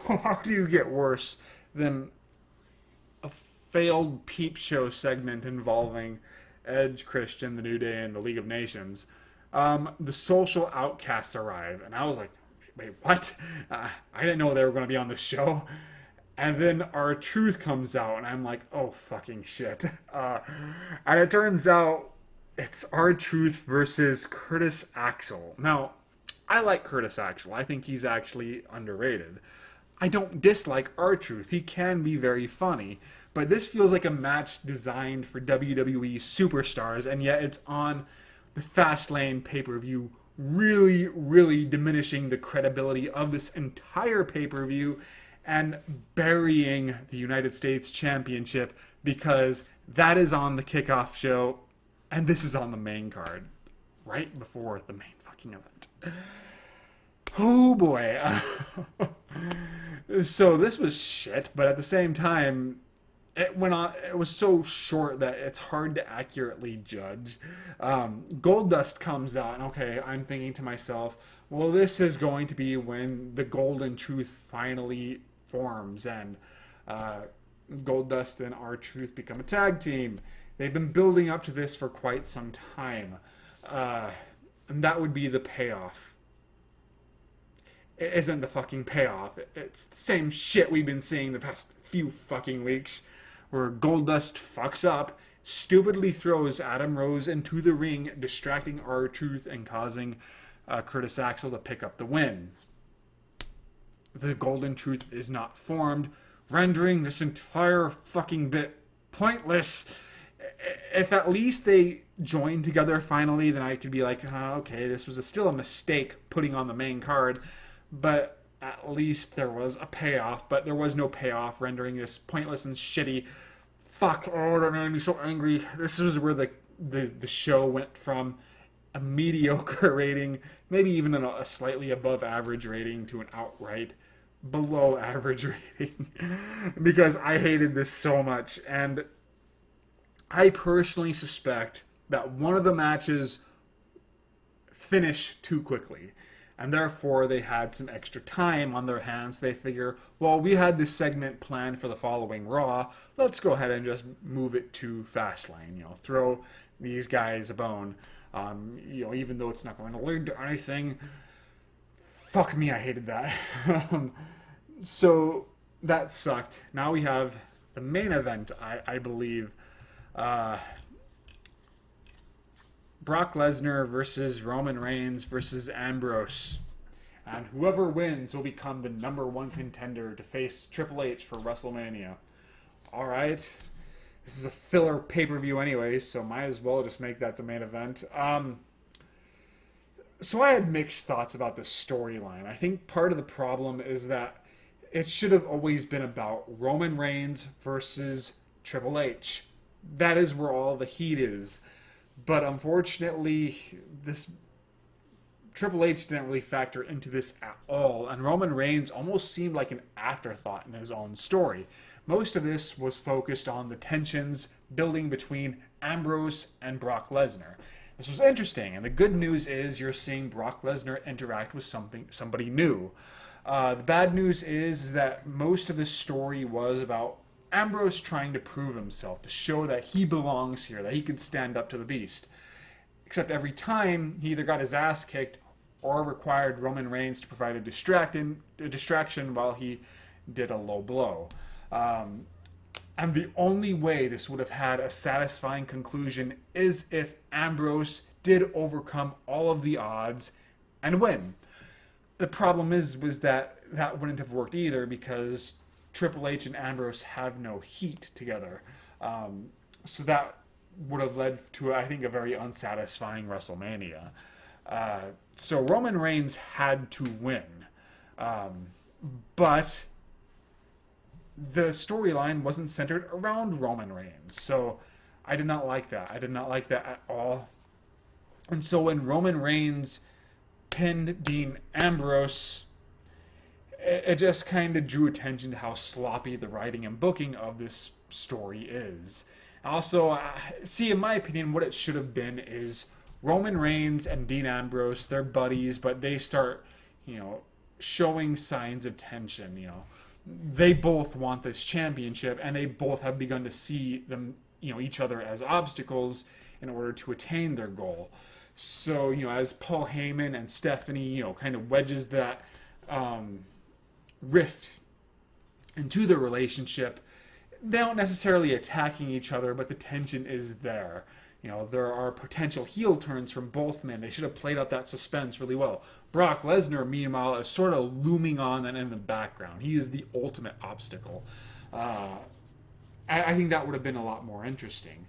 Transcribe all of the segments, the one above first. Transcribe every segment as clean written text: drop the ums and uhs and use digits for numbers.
So how do you get worse than a failed peep show segment involving Edge, Christian, the New Day, and the League of Nations? The social outcasts arrive, and I was like, wait, what? I didn't know they were going to be on the show. And then R-Truth comes out, and I'm like, oh, fucking shit. And it turns out it's R-Truth versus Curtis Axel. Now, I like Curtis Axel. I think he's actually underrated. I don't dislike R-Truth. He can be very funny. But this feels like a match designed for WWE superstars, and yet it's on the Fastlane pay-per-view, really, really diminishing the credibility of this entire pay-per-view and burying the United States Championship because that is on the kickoff show and this is on the main card right before the main fucking event. Oh boy. So this was shit, but at the same time, it went on. It was so short that it's hard to accurately judge. Goldust comes out, and okay, I'm thinking to myself, well, this is going to be when the Golden Truth finally forms, and Goldust and R-Truth become a tag team. They've been building up to this for quite some time, and that would be the payoff. It isn't the fucking payoff. It's the same shit we've been seeing the past few fucking weeks, where Goldust fucks up, stupidly throws Adam Rose into the ring, distracting R-Truth and causing Curtis Axel to pick up the win. The Golden Truth is not formed, rendering this entire fucking bit pointless. If at least they joined together finally, then I could be like, okay, this was still a mistake putting on the main card, but at least there was a payoff, but there was no payoff, rendering this pointless and shitty. Fuck, oh, that made me so angry. This was where the show went from a mediocre rating, maybe even a slightly above average rating, to an outright below average rating. Because I hated this so much. And I personally suspect that one of the matches finished too quickly. And therefore, they had some extra time on their hands. They figure, well, we had this segment planned for the following Raw. Let's go ahead and just move it to Fastlane. Throw these guys a bone. Even though it's not going to lead to anything. Fuck me, I hated that. So that sucked. Now we have the main event, I believe. Brock Lesnar versus Roman Reigns versus Ambrose. And whoever wins will become the #1 contender to face Triple H for WrestleMania. Alright. This is a filler pay-per-view anyways, so might as well just make that the main event. So I had mixed thoughts about this storyline. I think part of the problem is that it should have always been about Roman Reigns versus Triple H. That is where all the heat is. But unfortunately, this Triple H didn't really factor into this at all, and Roman Reigns almost seemed like an afterthought in his own story. Most of this was focused on the tensions building between Ambrose and Brock Lesnar. This was interesting, and the good news is you're seeing Brock Lesnar interact with somebody new. The bad news is that most of this story was about Ambrose trying to prove himself, to show that he belongs here, that he could stand up to the beast. Except every time, he either got his ass kicked or required Roman Reigns to provide a distraction while he did a low blow. And the only way this would have had a satisfying conclusion is if Ambrose did overcome all of the odds and win. The problem was that wouldn't have worked either, because Triple H and Ambrose have no heat together. So that would have led to, I think, a very unsatisfying WrestleMania. So Roman Reigns had to win. But the storyline wasn't centered around Roman Reigns. So I did not like that. I did not like that at all. And so when Roman Reigns pinned Dean Ambrose, it just kind of drew attention to how sloppy the writing and booking of this story is. Also, in my opinion, what it should have been is Roman Reigns and Dean Ambrose, they're buddies, but they start, showing signs of tension. They both want this championship, and they both have begun to see them, each other as obstacles in order to attain their goal. So, as Paul Heyman and Stephanie, kind of wedges that rift into the relationship, they don't necessarily attacking each other, but the tension is there. There are potential heel turns from both men. They should have played out that suspense really well. Brock Lesnar, meanwhile, is sort of looming on and in the background. He is the ultimate obstacle. I think that would have been a lot more interesting.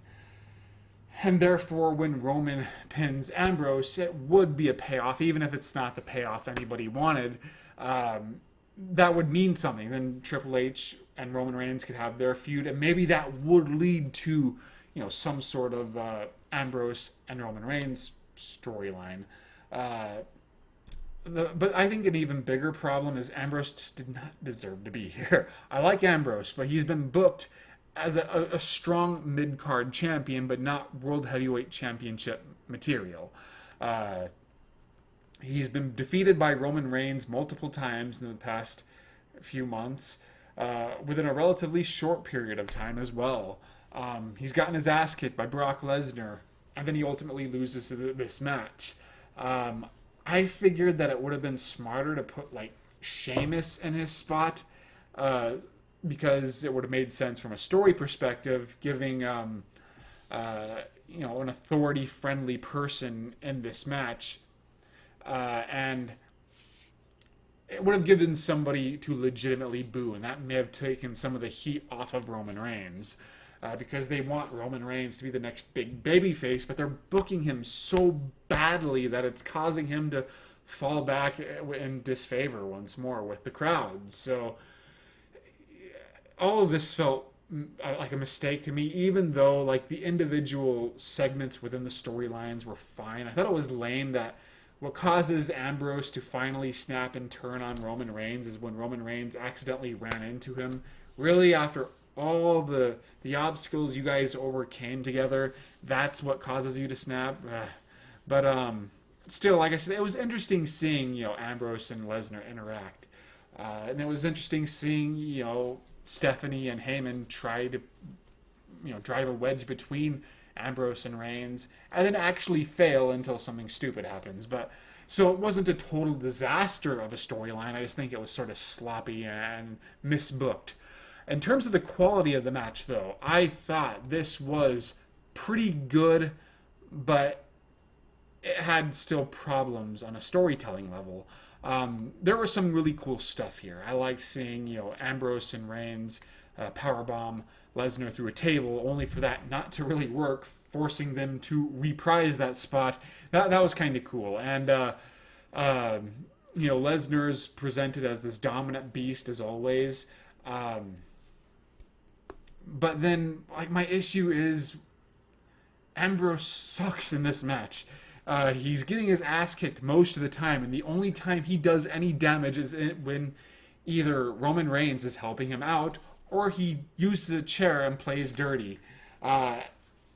And therefore, when Roman pins Ambrose, it would be a payoff, even if it's not the payoff anybody wanted. That would mean something. Then Triple H and Roman Reigns could have their feud, and maybe that would lead to some sort of Ambrose and Roman Reigns storyline. But I think an even bigger problem is Ambrose just did not deserve to be here. I like Ambrose, but he's been booked as a strong mid-card champion, but not World Heavyweight Championship material. He's been defeated by Roman Reigns multiple times in the past few months, within a relatively short period of time as well. He's gotten his ass kicked by Brock Lesnar, and then he ultimately loses this match. I figured that it would have been smarter to put Sheamus in his spot, because it would have made sense from a story perspective, giving an authority-friendly person in this match, and it would have given somebody to legitimately boo, and that may have taken some of the heat off of Roman Reigns. Because they want Roman Reigns to be the next big babyface, but they're booking him so badly that it's causing him to fall back in disfavor once more with the crowd. So all of this felt like a mistake to me, even though the individual segments within the storylines were fine. I thought it was lame that what causes Ambrose to finally snap and turn on Roman Reigns is when Roman Reigns accidentally ran into him. Really, after all the obstacles you guys overcame together, that's what causes you to snap. But still, like I said, it was interesting seeing Ambrose and Lesnar interact, and it was interesting seeing Stephanie and Heyman try to drive a wedge between Ambrose and Reigns, and then actually fail until something stupid happens. But so it wasn't a total disaster of a storyline. I just think it was sort of sloppy and misbooked. In terms of the quality of the match, though, I thought this was pretty good, but it had still problems on a storytelling level. There was some really cool stuff here. I liked seeing, Ambrose and Reigns powerbomb Lesnar through a table, only for that not to really work, forcing them to reprise that spot. That was kind of cool. And, Lesnar's presented as this dominant beast, as always. But then, my issue is Ambrose sucks in this match. He's getting his ass kicked most of the time, and the only time he does any damage is when either Roman Reigns is helping him out, or he uses a chair and plays dirty.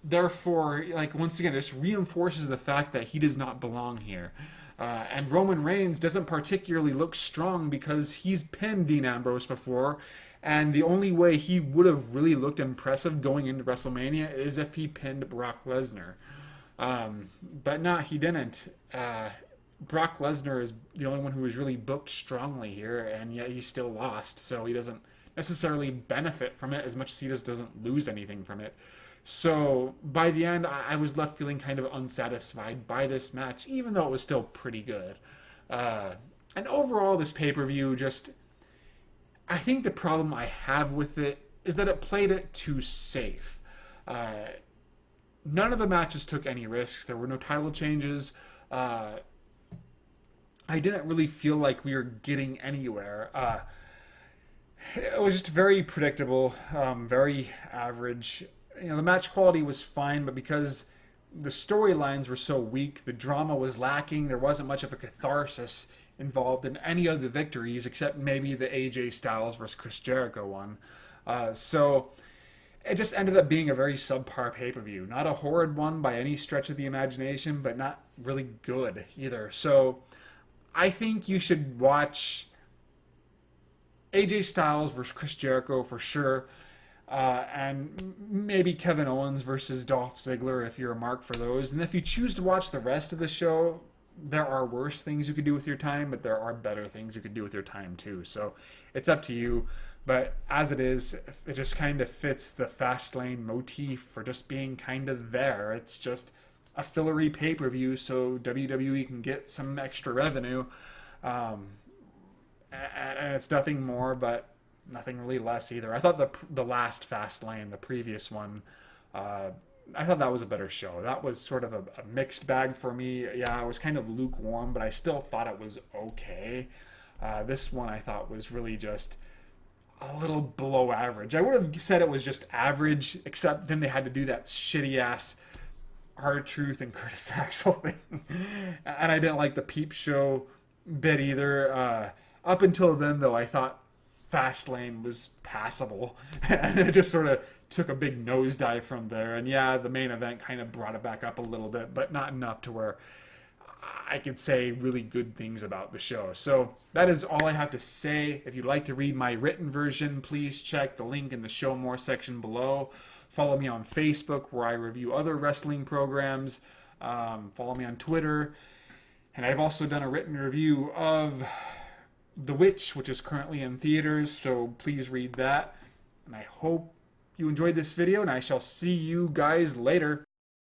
Therefore, once again, this reinforces the fact that he does not belong here. And Roman Reigns doesn't particularly look strong because he's pinned Dean Ambrose before, and the only way he would have really looked impressive going into WrestleMania is if he pinned Brock Lesnar. But no, he didn't. Brock Lesnar is the only one who was really booked strongly here, and yet he still lost, so he doesn't necessarily benefit from it as much as he just doesn't lose anything from it. So by the end, I was left feeling kind of unsatisfied by this match, even though it was still pretty good. And overall, this pay-per-view I think the problem I have with it is that it played it too safe. None of the matches took any risks. There were no title changes. I didn't really feel like we were getting anywhere. It was just very predictable, very average. The match quality was fine, but because the storylines were so weak, the drama was lacking, there wasn't much of a catharsis involved in any of the victories, except maybe the AJ Styles versus Chris Jericho one. So it just ended up being a very subpar pay-per-view. Not a horrid one by any stretch of the imagination, but not really good either. So I think you should watch AJ Styles versus Chris Jericho for sure. And maybe Kevin Owens versus Dolph Ziggler if you're a mark for those. And if you choose to watch the rest of the show, there are worse things you could do with your time, but there are better things you could do with your time too. So it's up to you. But as it is, it just kind of fits the Fastlane motif for just being kind of there. It's just a fillery pay-per-view so WWE can get some extra revenue. And it's nothing more, but nothing really less either. I thought the last Fastlane, the previous one, I thought that was a better show. That was sort of a mixed bag for me. Yeah, it was kind of lukewarm, but I still thought it was okay. This one I thought was really just a little below average. I would have said it was just average, except then they had to do that shitty ass R-Truth and Curtis Axel thing. And I didn't like the Peep Show bit either. Up until then, though, I thought Fastlane was passable. And it just sort of took a big nosedive from there. And yeah, the main event kind of brought it back up a little bit, but not enough to where I could say really good things about the show. So that is all I have to say. If you'd like to read my written version, please check the link in the Show More section below. Follow me on Facebook where I review other wrestling programs. Follow me on Twitter. And I've also done a written review of The Witch, which is currently in theaters, so please read that. And I hope you enjoyed this video, and I shall see you guys later.